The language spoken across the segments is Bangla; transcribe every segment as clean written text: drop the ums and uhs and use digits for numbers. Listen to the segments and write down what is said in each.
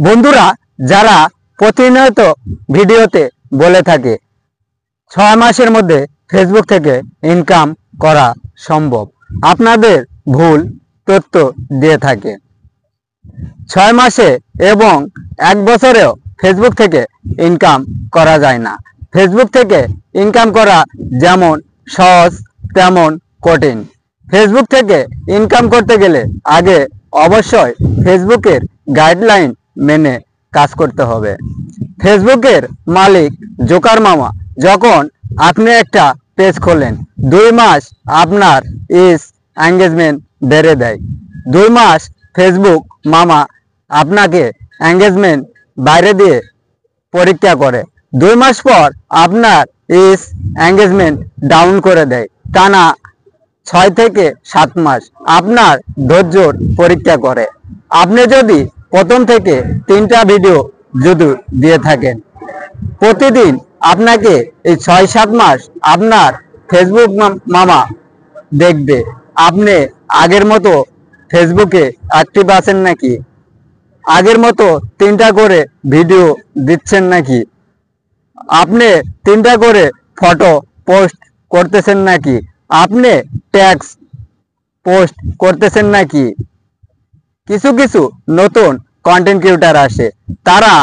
বন্ধুরা, যারা প্রতিনিয়ত ভিডিওতে বলে থাকে 6 মাসের মধ্যে ফেসবুক থেকে ইনকাম করা সম্ভব, আপনাদের ভুল তথ্য দিয়ে থাকে। 6 মাসে এবং 1 বছরেও ফেসবুক থেকে ইনকাম করা যায় না। ফেসবুক থেকে ইনকাম করা যেমন সহজ তেমন কঠিন। ফেসবুক থেকে ইনকাম করতে গেলে আগে অবশ্যই ফেসবুকের গাইডলাইন মেনে কাজ করতে হবে। ফেসবুকের মালিক জোকার মামা যখন আপনি একটা পেজ খোলেন, 2 মাস আপনার এঙ্গেজমেন্ট বেড়ে দেয়। 2 মাস ফেসবুক মামা আপনাকে এঙ্গেজমেন্ট বাইরে দিয়ে পরীক্ষা করে। 2 মাস পর আপনার এঙ্গেজমেন্ট ডাউন করে দেয়। টানা 6 থেকে 7 মাস আপনার ধৈর্যর পরীক্ষা করে। আপনি যদি প্রথম থেকে 3টা ভিডিও যদি দিয়ে থাকেন, প্রতিদিন আপনাকে এই 6-7 মাস আপনার ফেসবুক মামা দেখবে আপনি আগের মতো ফেসবুকে অ্যাক্টিভ আছেন নাকি, আগের মতো 3টা করে ভিডিও দিচ্ছেন নাকি, আপনি 3টা করে ফটো পোস্ট করতেছেন নাকি, আপনি ট্যাগস পোস্ট করতেছেন নাকি। কিছু কিছু নতুন কন্টেন্ট ক্রিয়েটর আসে, তারা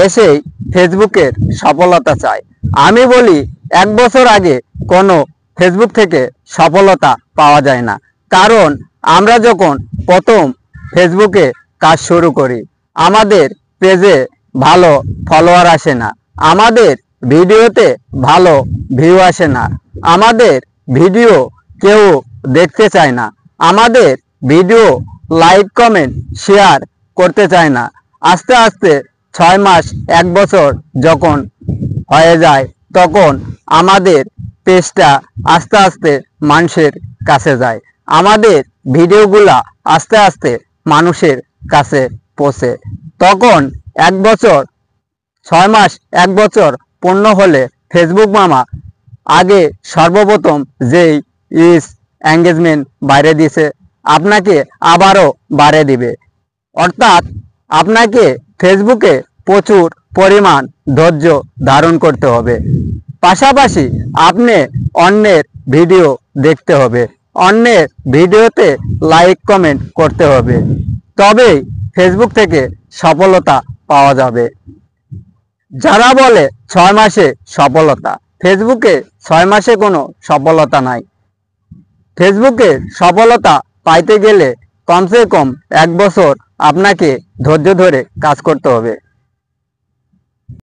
এসেই ফেসবুকের সফলতা চায়। আমি বলি 1 বছর আগে কোনো ফেসবুক থেকে সফলতা পাওয়া যায় না, কারণ আমরা যখন প্রথম ফেসবুকে কাজ শুরু করি আমাদের পেজে ভালো ফলোয়ার আসে না, আমাদের ভিডিওতে ভালো ভিউ আসে না, আমাদের ভিডিও কেউ দেখতে চায় না, আমাদের ভিডিও লাইক কমেন্ট শেয়ার করতে চায় না। আস্তে আস্তে 6 মাস 1 বছর যখন হয়ে যায় তখন আমাদের পেজটা আস্তে আস্তে মানুষের কাছে যায়, আমাদের ভিডিওগুলা আস্তে আস্তে মানুষের কাছে পৌঁছে। তখন 1 বছর 6 মাস 1 বছর পূর্ণ হলে ফেসবুক মামা আগে সর্বপ্রথম যেই এঙ্গেজমেন্ট বাইরে দিয়েছে আপনাকে আবারও বাড়িয়ে দিবে। অর্থাৎ আপনাকে ফেসবুকে প্রচুর পরিমাণ ধৈর্য ধারণ করতে হবে। পাশাপাশি আপনি অন্যের ভিডিও দেখতে হবে, অন্যের ভিডিওতে লাইক কমেন্ট করতে হবে, তবেই ফেসবুক থেকে সফলতা পাওয়া যাবে। যারা বলে 6 মাসে সফলতা, ফেসবুকে 6 মাসে কোনো সফলতা নাই। ফেসবুকে সফলতা পাইতে গেলে কমসে কম 1 বছর আপনাকে ধৈর্য ধরে কাজ করতে হবে।